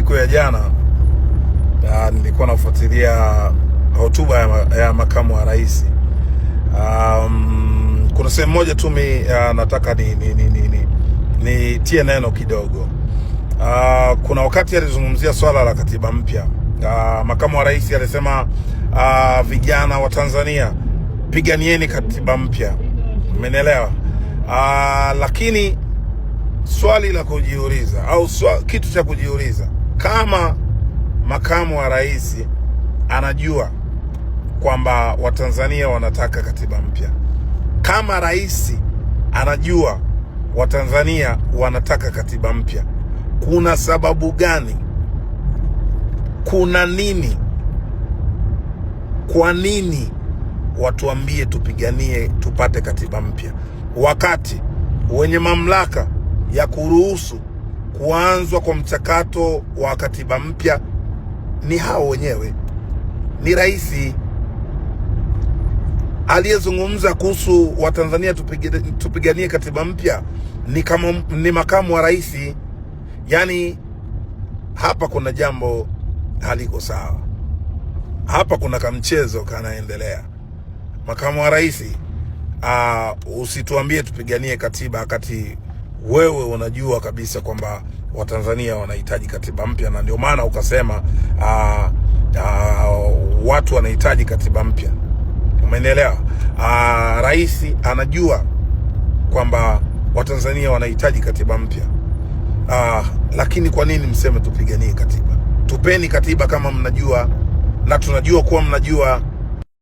siku ya jana nilikuwa nafuatilia hotuba ya makamu wa rais. Kuna sehemu moja tu nataka nitie neno kidogo. Kuna wakati alizungumzia swala la katiba mpya. Makamu wa rais alisema vijana wa Tanzania, piganieni katiba mpya. Umenielewa? Lakini swali la kujiuliza au kitu cha kujiuliza, kama makamu wa rais anajua kwamba Watanzania wanataka katiba mpya, kama rais anajua Watanzania wanataka katiba mpya, kuna sababu gani? Kuna nini? Kwa nini watuambie tupiganie tupate katiba mpya, wakati wenye mamlaka ya kuruhusu kuanzwa kwa mchakato wa katiba mpya ni hao wenyewe? Ni rais aliyezungumza kuhusu Watanzania tupiganie katiba mpya, ni makamu wa rais. Yani hapa kuna jambo haliko sawa, hapa kuna kamchezo kanaendelea. Makamu wa rais, usituambie tupiganie katiba wakati wewe unajua kabisa kwamba Watanzania wanahitaji katiba mpya, na ndio maana ukasema watu wanahitaji katiba mpya. Umenielewa? Rais anajua kwamba Watanzania wanahitaji katiba mpya, lakini kwa nini mseme tupiganie katiba? Tupeni katiba kama mnajua, na tunajua kuwa mnajua